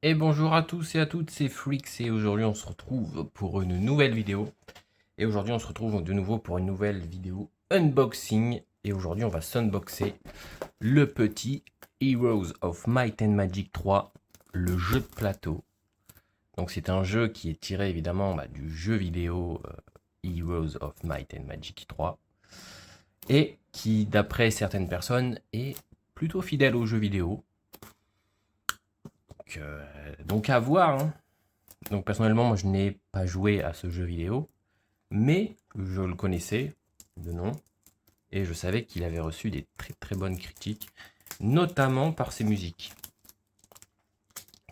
Et bonjour à tous et à toutes, c'est Freaks et aujourd'hui on se retrouve pour une nouvelle vidéo. Et aujourd'hui on se retrouve de nouveau pour une nouvelle vidéo unboxing. Et aujourd'hui on va s'unboxer le petit Heroes of Might and Magic 3, le jeu de plateau. Donc c'est un jeu qui est tiré évidemment du jeu vidéo Heroes of Might and Magic 3. Et qui d'après certaines personnes est plutôt fidèle au jeu vidéo. Donc à voir, hein. Donc personnellement, moi je n'ai pas joué à ce jeu vidéo, mais je le connaissais de nom et je savais qu'il avait reçu des très très bonnes critiques, notamment par ses musiques,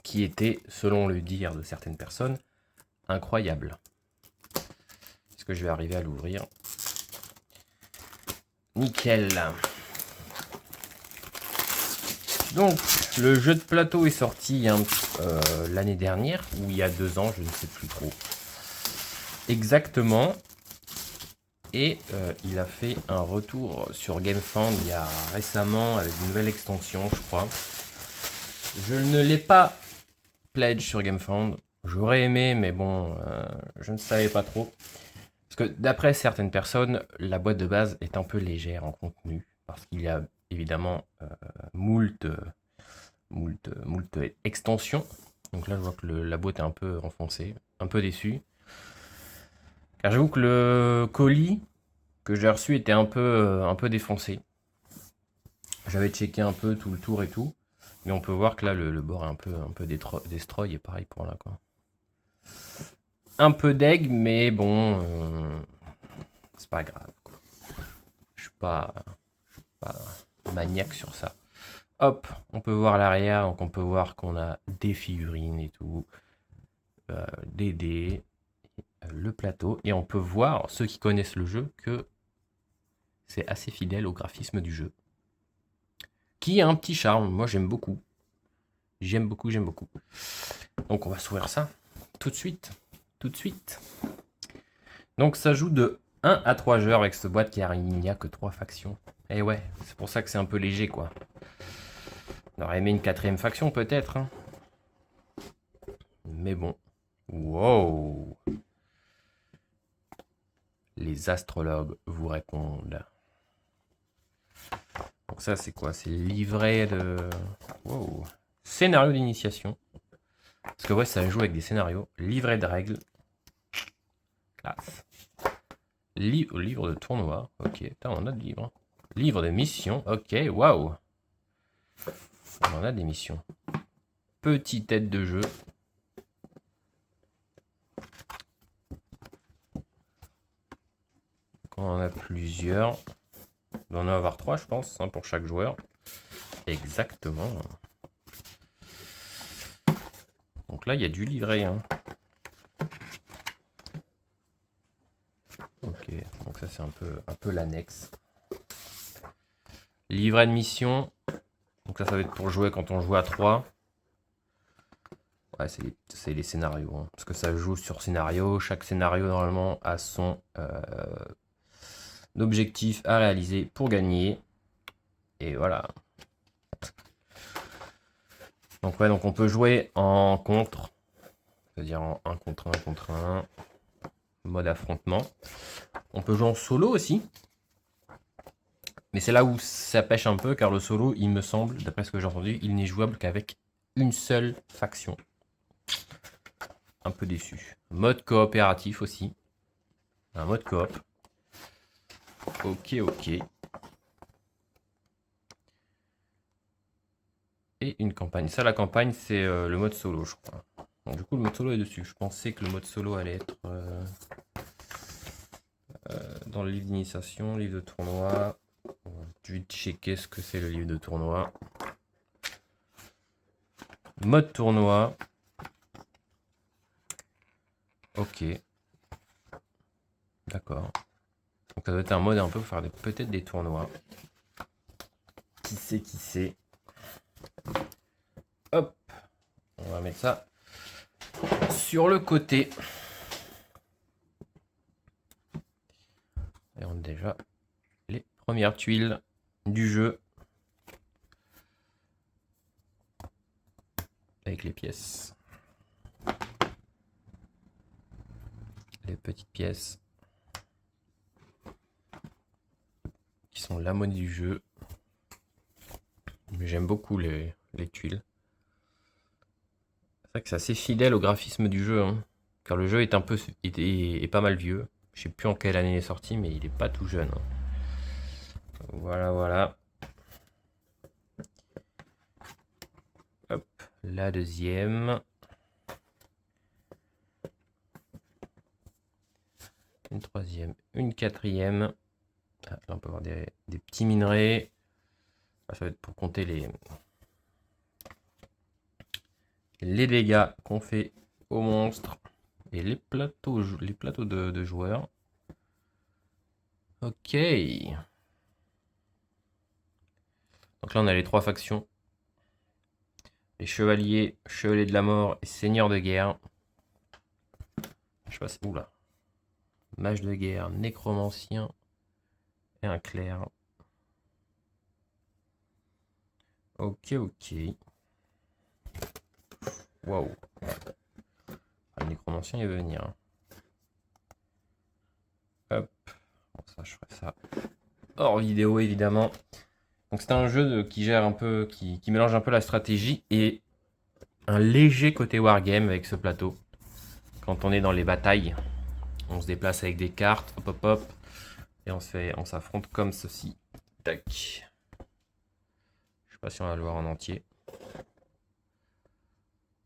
qui étaient, selon le dire de certaines personnes, incroyables. Est-ce que je vais arriver à l'ouvrir? Nickel. Donc, le jeu de plateau est sorti l'année dernière, ou il y a 2 ans, je ne sais plus trop. Exactement. Et il a fait un retour sur GameFound il y a récemment avec une nouvelle extension, je crois. Je ne l'ai pas pledge sur GameFound. J'aurais aimé, mais bon, je ne savais pas trop. Parce que d'après certaines personnes, la boîte de base est un peu légère en contenu. Parce qu'il y a évidemment moult extensions. Donc là, je vois que la boîte est un peu enfoncée, un peu déçu. Car j'avoue que le colis que j'ai reçu était un peu défoncé. J'avais checké un peu tout le tour et tout. Mais on peut voir que là, le bord est un peu destroy et pareil pour là, quoi. Un peu deg, mais bon, c'est pas grave, quoi. Je suis pas maniaque sur ça. Hop, on peut voir l'arrière, donc on peut voir qu'on a des figurines et tout, des dés, le plateau, et on peut voir, ceux qui connaissent le jeu, que c'est assez fidèle au graphisme du jeu. Qui a un petit charme, moi j'aime beaucoup. J'aime beaucoup, j'aime beaucoup. Donc on va s'ouvrir ça tout de suite. Tout de suite. Donc ça joue de 1 à 3 joueurs avec cette boîte car il n'y a que 3 factions. Et ouais, c'est pour ça que c'est un peu léger quoi. On aurait aimé une 4ème faction peut-être. Hein. Mais bon. Wow. Les astrologues vous répondent. Donc ça c'est quoi? C'est le livret de... Wow. Scénario d'initiation. Parce que ouais, ça joue avec des scénarios. Livret de règles. Classe. Livre de tournoi. Ok, putain, on a de livres. Livre de mission. Ok, waouh. On en a des missions. Petite tête de jeu. On en a plusieurs. On en a avoir 3, je pense, hein, pour chaque joueur. Exactement. Donc là, il y a du livret. Hein. Ok, donc ça c'est un peu l'annexe. Livret de mission. Donc ça va être pour jouer quand on joue à 3. Ouais, c'est les scénarios. Hein, parce que ça joue sur scénario. Chaque scénario, normalement, a son objectif à réaliser pour gagner. Et voilà. Donc ouais, donc on peut jouer en contre. C'est-à-dire en 1 contre 1 contre 1. Mode affrontement. On peut jouer en solo aussi. Mais c'est là où ça pêche un peu, car le solo, il me semble, d'après ce que j'ai entendu, il n'est jouable qu'avec une seule faction. Un peu déçu. Mode coopératif aussi. Un mode coop. Ok, ok. Et une campagne. Ça, la campagne, c'est le mode solo, je crois. Donc, du coup, le mode solo est dessus. Je pensais que le mode solo allait être dans le livre d'initiation, livre de tournoi. Je vais checker ce que c'est le livre de tournoi. Mode tournoi. Ok. D'accord. Donc ça doit être un mode un peu pour faire peut-être des tournois. Qui sait, qui sait. Hop. On va mettre ça sur le côté. Et on a déjà les premières tuiles du jeu. avec les pièces. Les petites pièces qui sont la monnaie du jeu. Mais j'aime beaucoup les tuiles. C'est vrai que c'est assez fidèle au graphisme du jeu, hein, car le jeu est est pas mal vieux. Je sais plus en quelle année il est sorti, mais il est pas tout jeune, hein. Voilà, voilà. Hop, la deuxième. Une troisième, une quatrième. Ah, là, on peut avoir des petits minerais. Ah, ça va être pour compter les dégâts qu'on fait aux monstres et les plateaux de joueurs. Ok. Donc là, on a les trois factions. Les chevaliers, chevaliers de la mort et seigneurs de guerre. Je sais pas si... Oula. Mage de guerre, nécromancien et un clerc. Ok, ok. Waouh. Le nécromancien, il veut venir. Hop. Bon, ça, je ferai ça hors vidéo, évidemment. Donc c'est un jeu qui gère un peu, qui mélange un peu la stratégie et un léger côté wargame avec ce plateau. Quand on est dans les batailles, on se déplace avec des cartes, hop hop hop, et on s'affronte comme ceci. Tac. Je sais pas si on va le voir en entier.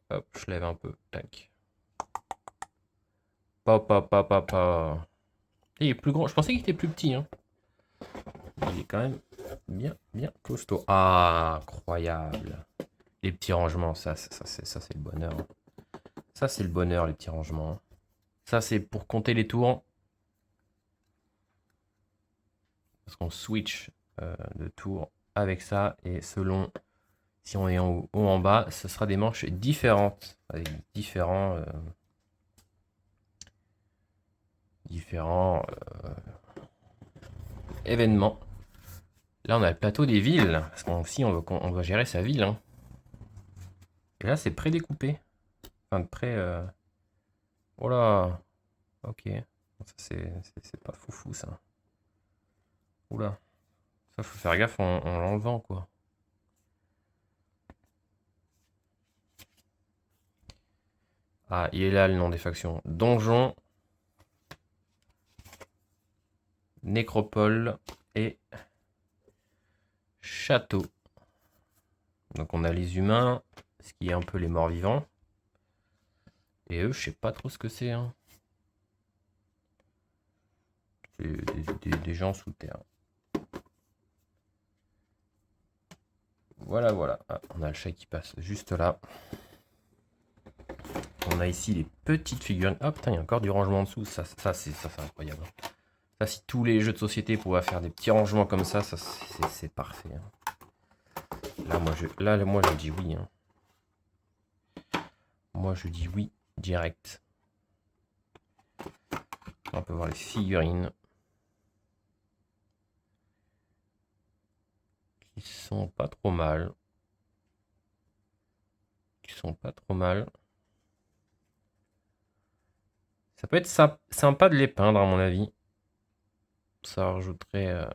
Hop, je lève un peu. Tac. Pop pop pop pop pop. Il est plus grand. Je pensais qu'il était plus petit, hein. Il est quand même bien costaud. Ah, incroyable. Les petits rangements, ça c'est le bonheur. Ça c'est le bonheur, les petits rangements. Ça c'est pour compter les tours. Parce qu'on switch de tour avec ça. Et selon si on est en haut ou en bas, ce sera des manches différentes. Avec différents événements. Là on a le plateau des villes. Parce qu'aussi on doit gérer sa ville, hein. Et là c'est prédécoupé. Enfin de près. Oh là. Ok. Ça c'est pas foufou ça. Oula. Ça faut faire gaffe en l'enlevant quoi. Ah, il est là le nom des factions. Donjon, Nécropole et Château. Donc on a les humains, ce qui est un peu les morts vivants. Et eux, je sais pas trop ce que c'est, hein. C'est des gens sous terre. Voilà, voilà. Ah, on a le chat qui passe juste là. On a ici les petites figurines. Ah putain, il y a encore du rangement en dessous. Ça c'est incroyable. Ça, si tous les jeux de société pouvaient faire des petits rangements comme ça c'est parfait, hein. Là, moi, je dis oui, hein. Moi, je dis oui, direct. On peut voir les figurines. Qui sont pas trop mal. Ça peut être sympa de les peindre, à mon avis. Ça rajouterait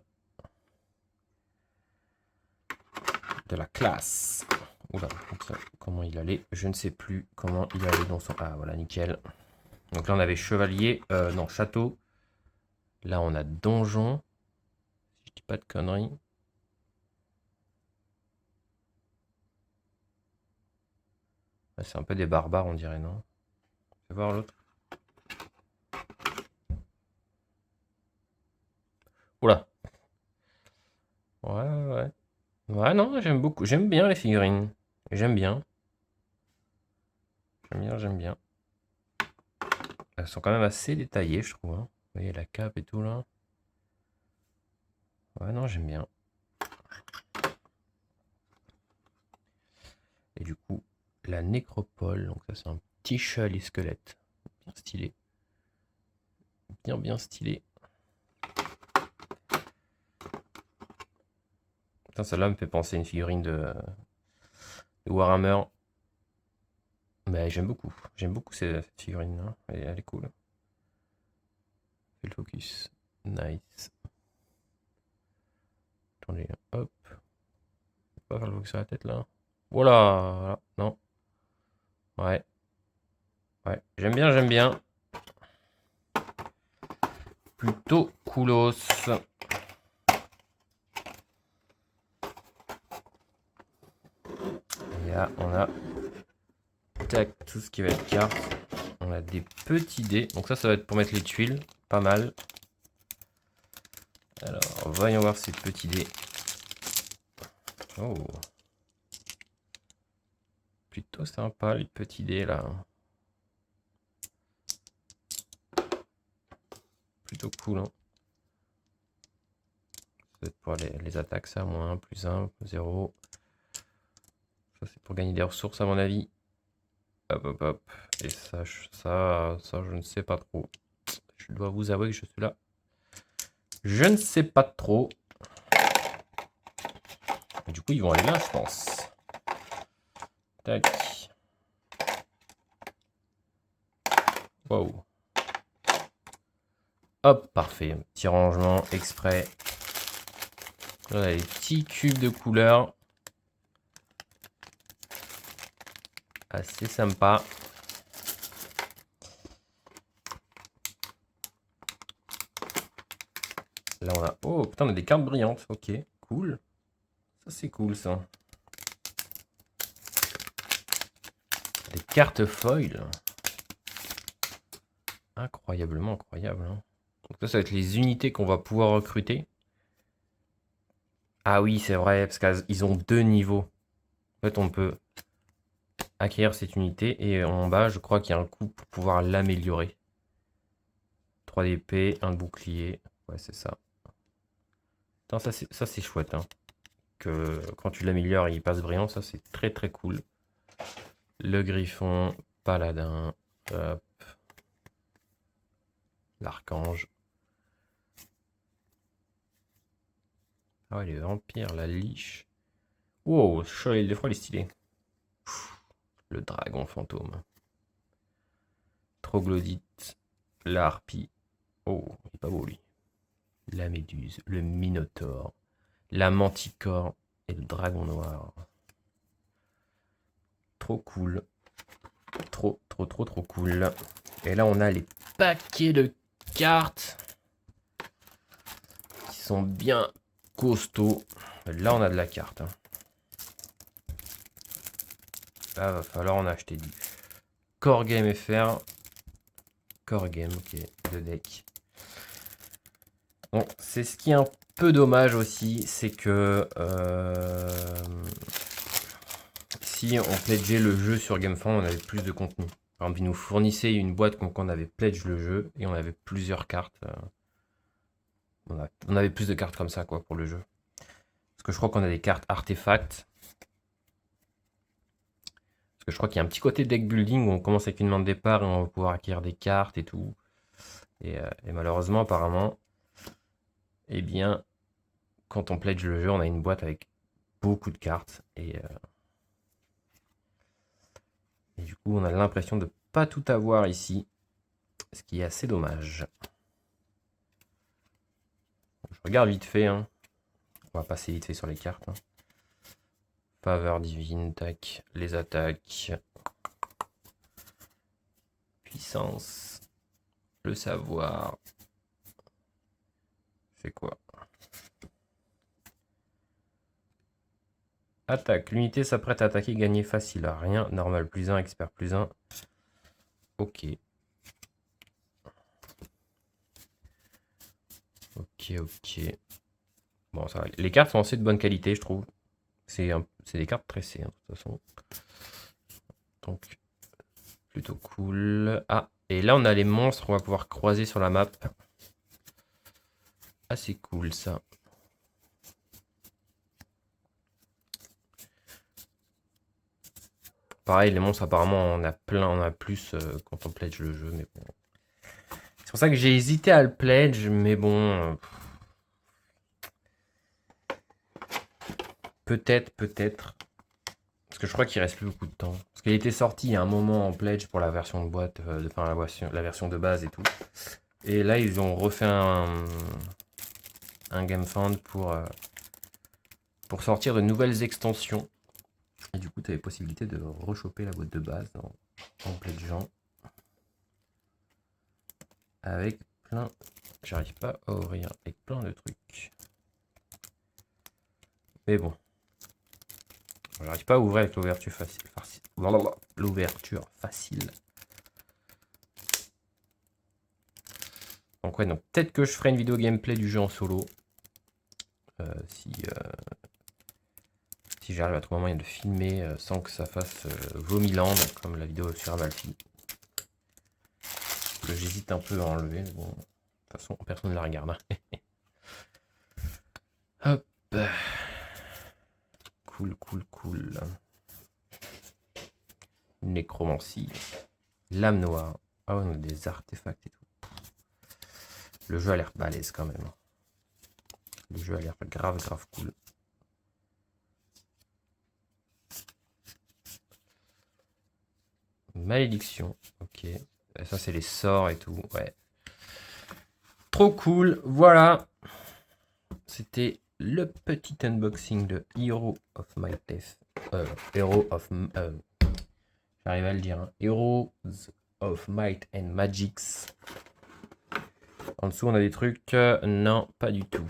de la classe. Oula, comment il allait? Je ne sais plus comment il allait dans son... Ah, voilà, nickel. Donc là, on avait chevalier, non, château. Là, on a donjon. Si je dis pas de conneries. C'est un peu des barbares, on dirait, non? Fais voir l'autre. Oula. Ouais, ouais. Ouais, non, j'aime beaucoup. J'aime bien les figurines. J'aime bien. J'aime bien. Elles sont quand même assez détaillées, je trouve, hein. Vous voyez la cape et tout, là. Ouais, non, j'aime bien. Et du coup, la nécropole. Donc ça, c'est un petit cheval et squelette. Bien stylé. Bien stylé. Putain, celle-là me fait penser à une figurine de Warhammer. Mais j'aime beaucoup. J'aime beaucoup cette figurine, hein. Elle est cool. Fais le focus. Nice. Attendez, hop. Pas faire le focus sur la tête là. Voilà, non. Ouais. Ouais, j'aime bien, j'aime bien. Plutôt coolos. Et là, on a tac, tout ce qui va être carte. On a des petits dés. Donc ça va être pour mettre les tuiles. Pas mal. Alors, voyons voir ces petits dés. Oh. Plutôt sympa les petits dés là. Plutôt cool. Hein. C'est pour les attaques ça, moins 1, plus 1, 0. Ça c'est pour gagner des ressources à mon avis. Hop hop hop. Et ça je ne sais pas trop. Je dois vous avouer que je suis là. Je ne sais pas trop. Et du coup ils vont aller là je pense. Tac. Wow. Hop, parfait. Petit rangement exprès. Là, on a les petits cubes de couleurs. Assez sympa. Là, on a... Oh, putain, on a des cartes brillantes. Ok, cool. Ça, c'est cool, ça. Des cartes foil. Incroyablement incroyable. Hein. Donc ça va être les unités qu'on va pouvoir recruter. Ah oui, c'est vrai, parce qu'ils ont 2 niveaux. En fait, on peut acquérir cette unité. Et en bas, je crois qu'il y a un coup pour pouvoir l'améliorer. 3 d'épée, 1 de bouclier. Ouais, c'est ça. Attends, ça c'est chouette. Hein. Que quand tu l'améliores, il passe brillant. Ça, c'est très très cool. Le griffon, paladin, hop. L'archange. Ah ouais, les vampires, la liche. Wow, ce chevalier de froid, il est stylé. Le dragon fantôme. Troglodyte, la harpie. Oh, il est pas beau lui. La méduse, le minotaure, la manticore et le dragon noir. Trop cool. Trop cool. Et là, on a les paquets de cartes qui sont bien costauds. Là, on a de la carte. Hein. Là, va falloir en acheter du Core Game FR. Core Game, ok, le deck. Bon, c'est ce qui est un peu dommage aussi, c'est que si on pledgeait le jeu sur GameFound, on avait plus de contenu. Par exemple, ils nous fournissaient une boîte quand on avait pledge le jeu et on avait plusieurs cartes. On avait plus de cartes comme ça quoi pour le jeu. Parce que je crois qu'on a des cartes artefacts. Parce que je crois qu'il y a un petit côté deck building où on commence avec une main de départ et on va pouvoir acquérir des cartes et tout. Et malheureusement, apparemment, eh bien, quand on pledge le jeu, on a une boîte avec beaucoup de cartes. Et du coup, on a l'impression de pas tout avoir ici. Ce qui est assez dommage. Je regarde vite fait. Hein. On va passer vite fait sur les cartes. Hein. Faveur divine, tac. Les attaques. Puissance. Le savoir. C'est quoi? Attaque. L'unité s'apprête à attaquer, gagner facile à rien. Normal plus 1, expert plus 1. Ok. Ok. Bon, ça va. Les cartes sont assez de bonne qualité, je trouve. C'est des cartes tressées, hein, de toute façon. Donc, plutôt cool. Ah, et là, on a les monstres qu'on va pouvoir croiser sur la map. Assez cool, ça. Pareil, les monstres, apparemment, on a plein, on a plus quand on pledge le jeu, mais bon. C'est pour ça que j'ai hésité à le pledge, mais bon... peut-être. Parce que je crois qu'il reste plus beaucoup de temps. Parce qu'il était sorti il y a un moment en pledge pour la version de boîte, enfin la version de base et tout. Et là, ils ont refait un GameFound pour sortir de nouvelles extensions. Et du coup, tu avais possibilité de rechoper la boîte de base en pledgeant. Avec plein... J'arrive pas à ouvrir avec plein de trucs. Mais bon. J'arrive pas à ouvrir avec l'ouverture facile. L'ouverture facile. Donc ouais, donc peut-être que je ferai une vidéo gameplay du jeu en solo. Si j'arrive à trouver un moyen de filmer sans que ça fasse Vomiland, comme la vidéo sur Amalfi. Que j'hésite un peu à enlever, mais bon, de toute façon, personne ne la regarde. Hop. Cool. Nécromancie. Lame noire. Ah ouais, on a des artefacts et tout. Le jeu a l'air balèze quand même. Le jeu a l'air grave cool. Malédiction. Ok. Et ça, c'est les sorts et tout. Ouais. Trop cool. Voilà. C'était le petit unboxing de Hero of Might Death. J'arrive à le dire. Hein. Heroes of Might and Magics. En dessous, on a des trucs. Non, pas du tout.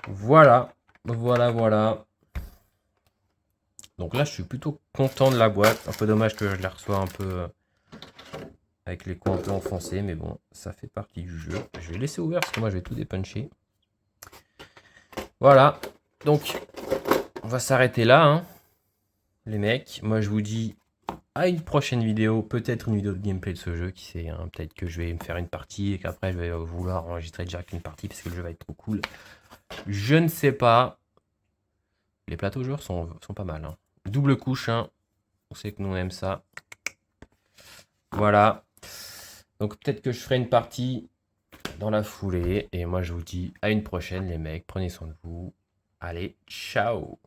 Voilà. Donc là, je suis plutôt content de la boîte. Un peu dommage que je la reçois un peu avec les coins un peu enfoncés. Mais bon, ça fait partie du jeu. Je vais laisser ouvert parce que moi, je vais tout dépuncher. Voilà. Donc, on va s'arrêter là, hein, les mecs. Moi, je vous dis à une prochaine vidéo. Peut-être une vidéo de gameplay de ce jeu. Qui sait, hein. Peut-être que je vais me faire une partie et qu'après, je vais vouloir enregistrer direct une partie parce que le jeu va être trop cool. Je ne sais pas. Les plateaux joueurs sont pas mal. Hein. Double couche, hein. On sait que nous on aime ça. Voilà. Donc peut-être que je ferai une partie dans la foulée. Et moi je vous dis à une prochaine les mecs. Prenez soin de vous. Allez, ciao.